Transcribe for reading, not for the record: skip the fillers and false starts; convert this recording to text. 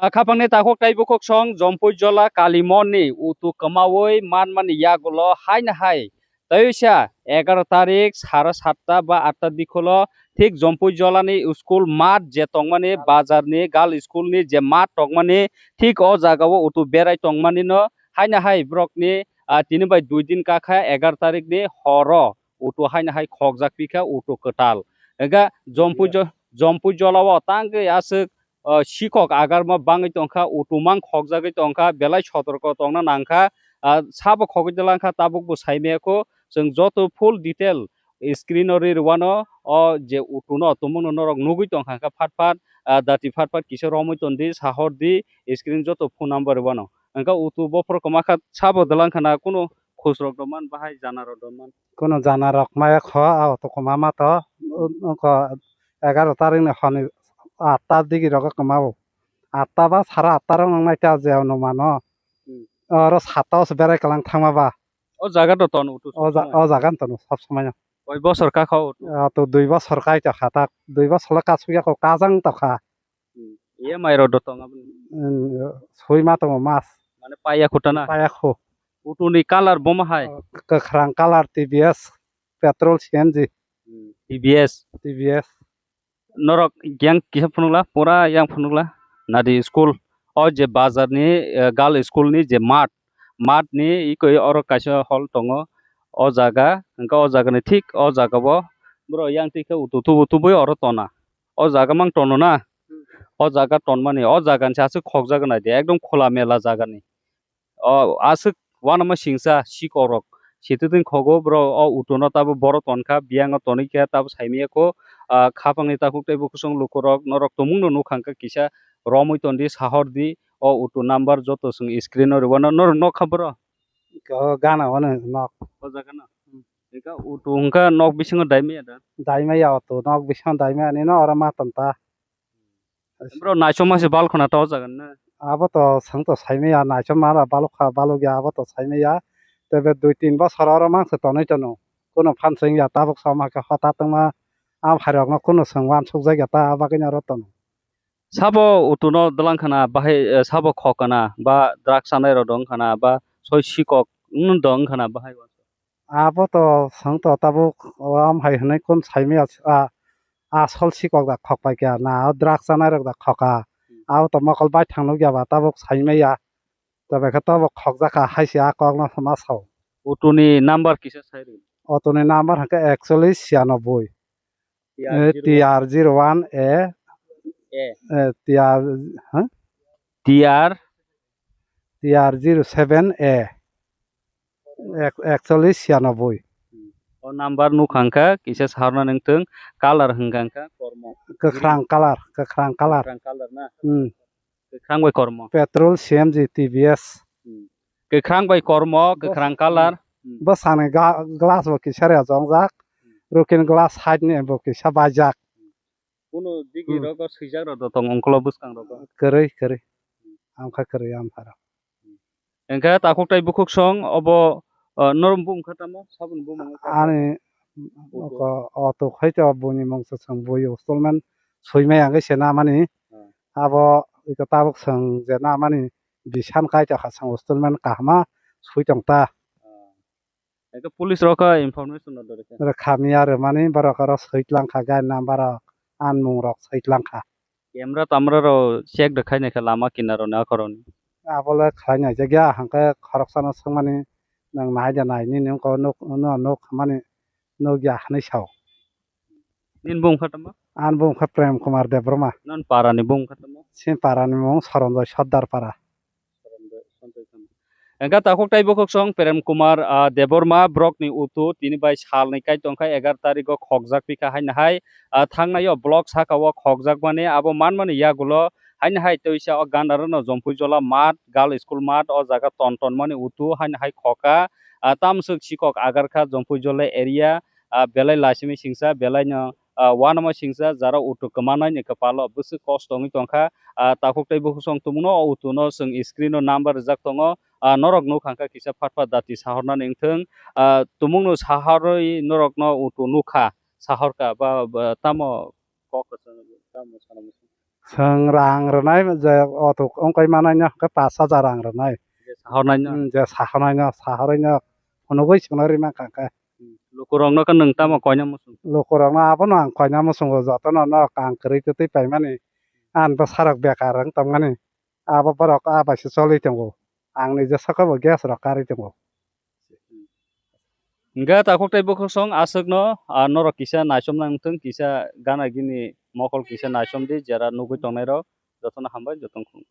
Khapangni takok tai bukok song jompui jola kalimoni utu kamawi man mani yagulo haina hai taisa 11 তারিখ 7:30 বা 8টার দিক হলো ঠিক Jampui জলানি school মাঠ যে টংমানি বাজারনি গাল স্কুলনি যে মাঠ টংমানি ঠিক ও জায়গাও উতু বেড়াই টংমানি ন হাইনা হাই ব্রকনি 3/2 দিন কাখা 11 তারিখ ni হর উতু হাইনা হাই খকজাক পিখা উতু কটাল এগা জম্পুই জলাও তাঙ্গে আসে শিক্ষক আগারমা বাঙাই টংখা উটুমাং খকজাগৈ টংখা বেলাই সতর্ক টংনা নাংখা সাবো খগৈ দলাংখা তাবুকবো সাইমেয়াখো जों যত ফুল ডিটেল স্ক্রিনরি রওয়ানো অ যে উটুনো তুমুনো নরক নুগুই টংখা ফাট ফাট দাতি ফাট ফাট কিসে রমই তন্দি সাহর দি স্ক্রিন যত ফোন নাম্বার রওয়ানো अंका उतु बफर कमाखा साबो दलांखाना कुनो खुसरक दमान बाहाय जानार दमान কোনো জানারক মায়া খ আও তো কমামা তো 11 তারিখ নে হনি 8টার দিকে রক কমাবো 8টা বা 8:30 নাইটা যেও নমানো আর 7টাও বেড়াই কালাং থামাবা ও জায়গা তো তন উতু ও জাগান তো সব সময় কয় বছর কাখাও তো 2 বছর কাইটা খাতা 2 বছর কাছুয়া কো কাজাং তখা ইয়ে মাইর দতং আপনি 6 মাহ তো মাস মানে পাইয়া খুটানা পায়াখো উটুনি কালার বোমা হাই কেখরাং colour TVS petrol CNG TVS নরক গ্যাং কিসা ফুনুলা পুরা yang ফুনুলা নাদি স্কুল ও যে বাজারনি গাল স্কুলনি যে মাঠনি ইকই অর কাইসা হল দङ ও জায়গা अंका ও জায়গানি ঠিক ও জায়গাবো ব্র yang টিকে উতুবই অর তনা ও জায়গা মাং তনো না ও জায়গা তনমানি ও জায়গানি সাসে খক জায়গা নাই একদম খোলা মেলা জায়গানি ও আসে ওয়ানামা সিংসা সিকরক সিতুদিন খগো ব্র ও উটুনো তাবো বড় তনখা বিয়াঙ্গ তনিকা তাবো সাইমিয়াখো খাপাংনি তাকুক তাইবো কুসং লুকরক নরক তমুংনো নুখাংকা কিসা রমই তন্দি সাহর দি ও উটু নাম্বার যত সং স্ক্রিন রবানো নর ন খবর গানা ওনে নক ও জায়গা না একা উটু হুংকা নক বিসঙ্গ দাইমিয়া দা দাইমাই তো নক বিসং দাইমাই আনি ন ওরা মাতন্তা ব্র নাইসমাসে বালখনা তাও জাগান না আবো তো সাং তো সাইমেয়া নাইসম মারা বালুখা বালুগিয়া আবো তো সাইমেয়া তবে 2-3 বছর আর মাংস তনই তনো কোনো ফানসিং ইয়া তাবক সামাকে হতা তংমা আম হারক ন কোনো সংওয়ান সুক জায়গা তা বাকিনা রতন সাবো উটুনো দলাংখানা বাহাই সাবো খকানা বা দ্রাগ সানাই রদং খানা বা সই শিকক দং খানা বাহাই আবো তো সাং তো তাবক আম হাই হনে কোন সাইমেয়া আসল শিকক দা খক পাইকা না দ্রাগ সানাই রক দা খকা আও তো মকল বাই থাংনো গিয়াবা তাবক সাইমেয়া তবে তাবক খক জাকা হাইসি আকক না মাসাও উটুনি নাম্বার কিসা সাইরি অতনি নাম্বার হাকে 4196 TR01 এ TR হ্যাঁ TR07 এ 4196 ও নাম্বার নুখাংকা কিসা সারনা নংতং কালার হংখাংকা কর্ম কেখরাং কালার কালার না কেখরাং বাই কর্ম পেট্রোল সিএমজি টিভিএস কেখরাং বাই কর্ম কেখরাং কালার বসানে গ্লাস বকি সারে জংজাক রুকিন গ্লাস হাইড নে বকি সাবাজাক কোনো দিগি রগ সুইজাক রদ তং অংকল বুসকাং রগ কেरै আমখা কেरै আমফারা এংকা তাকুক তাই বুকুক সং অব নরম বুম খাতামো সাবুন বুম আনি অত খাইতে বনি মংস সং বই উস্তলমান সইমাই আগে সেনা মানি আবো ইকা তাবক সং যেনা মানি বিশান কাইতে খাসং উস্তলমান কাহমা সুইতংতা একা পুলিশ রকা ইনফরমেশন দরে খামি আর মানি বারকার সইতলাংখা গায় নাম্বার আনমুং রক সইতলাংখা ক্যামেরা তামরা র চেক দেখাই নাখা লামা কিনারো না করনি আবলে খাইনাই জায়গা হাंका খরকসানা সংমানি নং নাইদা নাইনি নং ko nok খামানি নগিয়া হানি সাও নিন বুম খাতামো আন বুম খা প্রেম কুমার দেবরমা নন পারানি বুম খাতামো সিন পারানি মং সরঞ্জয় সর্দার পারা এংকা তাকুক তাই বুকুক সং প্রেম কুমার দেববর্মা ব্রকনি উতু তিনি বাই সালনি কাই টংখা 11 তারিখ খকজাক পিকা হাইনা হাই থাংনায় ব্লক সাকাও খকজাক মানে আবো মান মানে ইয়াগুলো হাইনা হাই তৈসা ও গান্ডার ন জম্পুই জলা মাঠ গাল স্কুল মাঠ ও জায়গা টন মানে উতু হাইনা হাই খকা তামসুক শিকক আগারখা জম্পুই জলা এরিয়া বেলাই লাসিমি সিংসা বেলাই ন ওয়ানামা সিংসা যারা উতু কমানাই নে কপালো বুসু কষ্ট নি টংখা তাকুক তাই বুকুক সং তুমনো উতু ন সং স্ক্রিন নাম্বার জাক টঙ নরক নুখাংকা কিসা ফাটফা দাতি সাহরনা নিংথং তুমুংনো সাহরই নরক ন উতু নুখা সাহরকা বা তামো ককস তামো সানামু जों रां रोनाय जे अट' अंकाय मानायनो 5,000 रां रोनाय sahornaino जे साहरैनो फुनुगै सोंनाय माखाखा lukurongno kan nung tamo koina musung लखरावनो आबोनो आं खयना मोसंगो जतनो आं खोरैतो तै पाइमानि आन सारक बेकार तंगानि आबो बरक आबासि चलि दंगो आंनि जे सकबो guess रकारि दंगो Enggak takut tebo kosong asakno norok kisa naisom nangtung kisa gana gini mokol kisa naisom di jara nugui tongnai rok jotona hambai jotong khum.